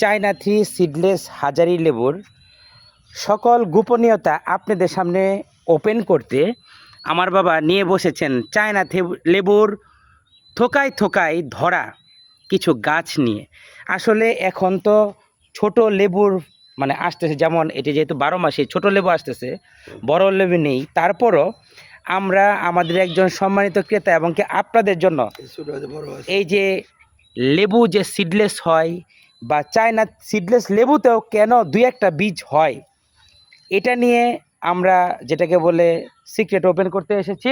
China three seedless হাজারি লেবুর সকল গোপনীয়তা আপনাদের সামনে ওপেন করতে আমার বাবা নিয়ে বসেছেন চায়না লেবুর থোকায় থোকায় ধরা কিছু গাছ নিয়ে। আসলে এখন তো ছোট লেবুর মানে আসতেছে, যেমন এটি যেহেতু 12 মাসে ছোট লেবু আসতেছে, বড় লেবু নেই। তারপরও আমরা আমাদের একজন সম্মানিত ক্রেতা এবং কি আপনাদের জন্য এই যে লেবু যে সিডলেস হয় বা চায়না সিডলেস লেবুতেও কেন দুই একটা বীজ হয়, এটা নিয়ে আমরা যেটাকে বলে সিক্রেট ওপেন করতে এসেছি।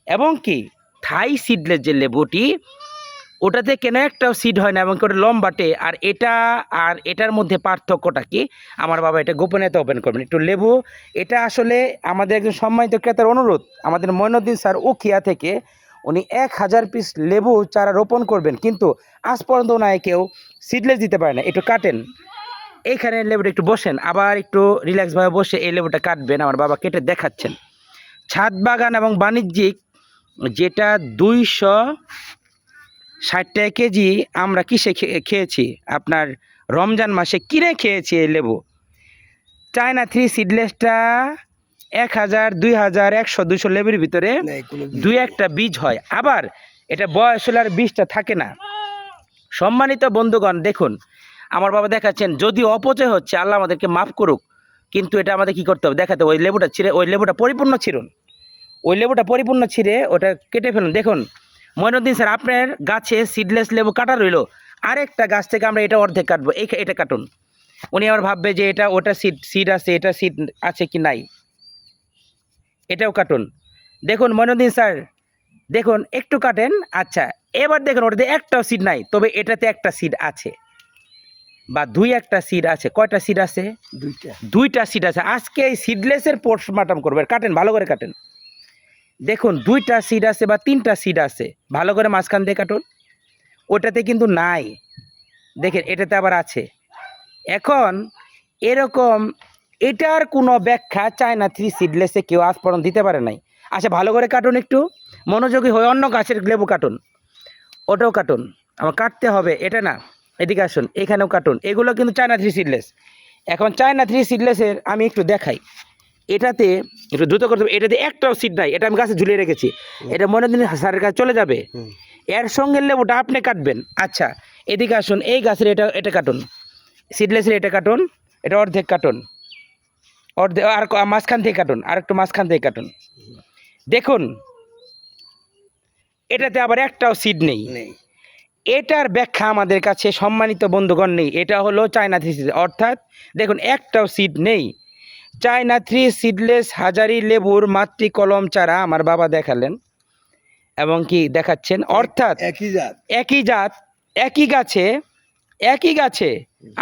এবং কি থাই সিডলেস যে লেবুটি, ওটাতে কেন একটাও সিড হয় না এবং ওটা লম্বাটে, আর এটার মধ্যে পার্থক্যটা কি, আমার বাবা এটা গোপনীয়তা ওপেন করবেন একটু। লেবু এটা আসলে আমাদের একজন সম্মানিত ক্রেতার অনুরোধ, আমাদের মঈনুদ্দিন স্যার উখিয়া থেকে উনি 1000 পিস লেবু চারা রোপণ করবেন, কিন্তু আজ পর্যন্ত ওনায় কেউ সিডলেস দিতে পারে না। একটু কাটেন এইখানে লেবুটা, একটু বসেন, আবার একটু রিল্যাক্সভাবে বসে এই লেবুটা কাটবেন। আমার বাবা কেটে দেখাচ্ছেন। ছাদ বাগান এবং বাণিজ্যিক যেটা 260 টাকা কেজি, আমরা কিসে খেয়েছি আপনার রমজান মাসে কিনে খেয়েছি এই লেবু। চায়না থ্রি সিডলেসটা 1000, 2000, 100, 200 লেবুর ভিতরে দুই একটা বীজ হয়, আবার এটা বয়স হলে আর বীজটা থাকে না। সম্মানিত বন্ধুগণ দেখুন, আমার বাবা দেখাচ্ছেন, যদি অপচয় হচ্ছে আল্লাহ আমাদেরকে মাফ করুক, কিন্তু এটা আমাদের কি করতে হবে দেখাতে হবে। ওই লেবুটা ছিঁড়ে, ওই লেবুটা পরিপূর্ণ ছিঁড়ুন, ওই লেবুটা পরিপূর্ণ ছিঁড়ে ওটা কেটে ফেলুন। দেখুন মঈনুদ্দিন স্যার, আপনার গাছে সিডলেস লেবু কাটা রইল, আরেকটা গাছ থেকে আমরা এটা অর্ধেক কাটবো, এটা কাটুন। উনি আবার ভাববে যে এটা ওটা সিড আছে, এটা সিড আছে কি নাই, এটাও কাটুন। দেখুন মঈনুদ্দিন স্যার, দেখুন একটু কাটেন। আচ্ছা, এবার দেখুন ওটাতে একটাও সিড নাই, তবে এটাতে একটা সিড আছে বা দুই একটা সিড আছে। কয়টা সিড আছে? দুইটা সিড আছে। আজকে এই সিডলেসের পোস্টমর্টম করবেন, কাটেন ভালো করে কাটেন। দেখুন দুইটা সিড আছে বা তিনটা সিড আছে, ভালো করে মাঝখান দিয়ে কাটুন। ওটাতে কিন্তু নাই, দেখেন এটাতে আবার আছে। এখন এরকম এটার কোনো ব্যাখ্যা চায়না থ্রি সিডলেসে কেউ আজ পর্যন্ত দিতে পারে নাই। আচ্ছা ভালো করে কাটুন, একটু মনোযোগী হয়ে অন্য গাছের লেবু কাটুন, ওটাও কাটুন। আমার কাটতে হবে, এটা না, এদিকে আসুন, এখানেও কাটুন। এগুলো কিন্তু চায়না থ্রি সিডলেস। এখন চায়না থ্রি সিডলেসের আমি একটু দেখাই। এটাতে একটু দ্রুত করতে হবে, এটাতে একটাও সিড নাই, এটা আমি গাছে ঝুলিয়ে রেখেছি। এটা মঈনুদ্দিন স্যারের কাছে চলে যাবে, এর সঙ্গে লেবুটা আপনি কাটবেন। আচ্ছা এদিকে আসুন, এই গাছের এটা কাটুন, সিডলেসের এটা কাটুন, এটা অর্ধেক কাটুন, অর্ধেক, আর মাঝখান থেকে কাটুন, আর একটু মাঝখান থেকে কাটুন। দেখুন এটাতে আবার একটাও সিড নেই। এটার ব্যাখ্যা আমাদের কাছে সম্মানিত বন্ধুগণ নেই। এটা হলো চায়না থ্রি সিড, অর্থাৎ দেখুন একটাও সিড নেই। চায়না থ্রি সিডলেস হাজারি লেবুর মাতৃ কলম চারা আমার বাবা দেখালেন এবং কি দেখাচ্ছেন, অর্থাৎ একই জাত একই গাছে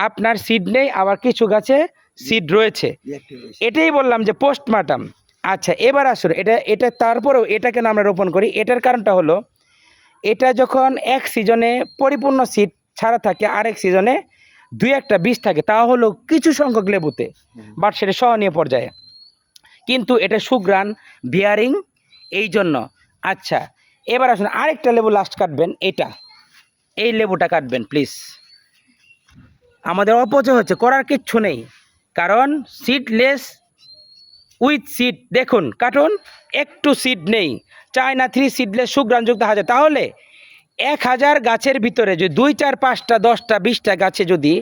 আপনার সিড নেই, আবার কিছু গাছে সিড রয়েছে। এটাই বললাম যে পোস্টমর্টম। আচ্ছা এবার আসুন, এটা তারপরেও এটা কেন আমরা রোপণ করি, এটার কারণটা হলো এটা যখন এক সিজনে পরিপূর্ণ সিড ছাড়া থাকে, আরেক সিজনে দুই একটা বীজ থাকে, তা হলো কিছু সংখ্যক লেবুতে, বাট সেটা সহনীয় পর্যায়ে, কিন্তু এটা সুগ্রান বিয়ারিং এই জন্য। আচ্ছা এবার আসুন আরেকটা লেবু লাস্ট কাটবেন, এই লেবুটা কাটবেন প্লিজ। আমাদের অপচয় হচ্ছে, করার কিচ্ছু নেই, কারণ সিডলেস উইথ সিড, দেখুন কাটুন, একটু সিড নেই। চায়না থ্রি সিডলেস সুগ্রানযুক্ত হাজার, তাহলে 1000 গাছের ভিতরে যদি 2, 4, 5টা 10টা 20টা গাছে যদি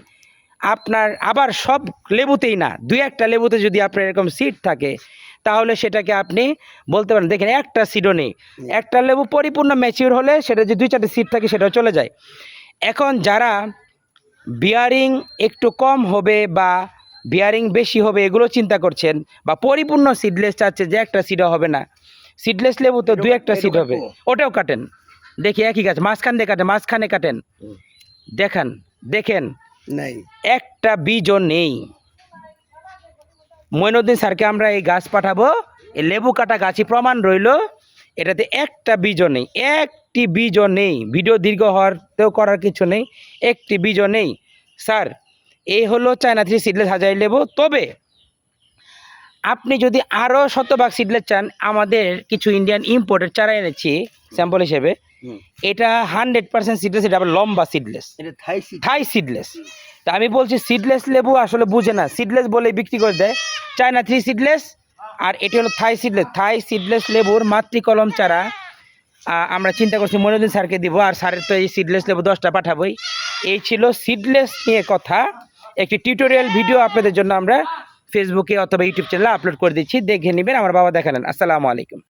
আপনার, আবার সব লেবুতেই না, দুই একটা লেবুতে যদি আপনার এরকম সিড থাকে, তাহলে সেটাকে আপনি বলতে পারেন দেখেন একটা সিডও নেই। একটা লেবু পরিপূর্ণ ম্যাচিউর হলে সেটা যে 2-4টে সিড থাকে সেটাও চলে যায়। এখন যারা বিয়ারিং একটু কম হবে বা বিয়ারিং বেশি হবে এগুলো চিন্তা করছেন, বা পরিপূর্ণ সিডলেস চাচ্ছে যে একটা সিডও হবে না, সিডলেস লেবু তো 2-একটা সিড হবে, ওটাও কাটেন। দেখি একই গাছ মাঝখান দিয়ে কাটেন, মাঝখানে কাটেন, দেখেন নাই, একটা বীজও নেই। মঈনুদ্দিন স্যারকে আমরা এই গাছ পাঠাবো, এই লেবু কাটা গাছই প্রমাণ রইল, এটাতে একটা বীজও নেই, একটি বীজও নেই। ভিডিও দীর্ঘ হওয়ারতেও করার কিছু নেই, একটি বীজও নেই। স্যার এই হলো চায়না থ্রি সিডলেস হাজারি লেবু। তবে আপনি যদি আরও শতভাগ সিডলেস চান, আমাদের কিছু ইন্ডিয়ান ইম্পোর্টের চারা এনেছি স্যাম্পল হিসেবে, এটা 100% সিডলেস, এটা আবার লম্বা সিডলেস, এটা থাই সিডলেস। তা আমি বলছি সিডলেস লেবু আসলে বুঝে না, সিডলেস বলে বিক্রি করে দেয়। চায়না 3 সিডলেস আর এটি হলো থাই সিডলেস। থাই সিডলেস লেবুর মাতৃকলম চারা আমরা চিন্তা করছি মনিরুদ্দিন স্যারকে দিব, আর স্যারের তো এই সিডলেস লেবু 10টা পাঠাবোই। এই ছিল সিডলেস নিয়ে কথা, একটি টিউটোরিয়াল ভিডিও আপনাদের জন্য আমরা ফেসবুকে অথবা ইউটিউব চ্যানেলে আপলোড করে দিচ্ছি, দেখে নেবেন। আমার বাবা দেখালেন। আসসালামু আলাইকুম।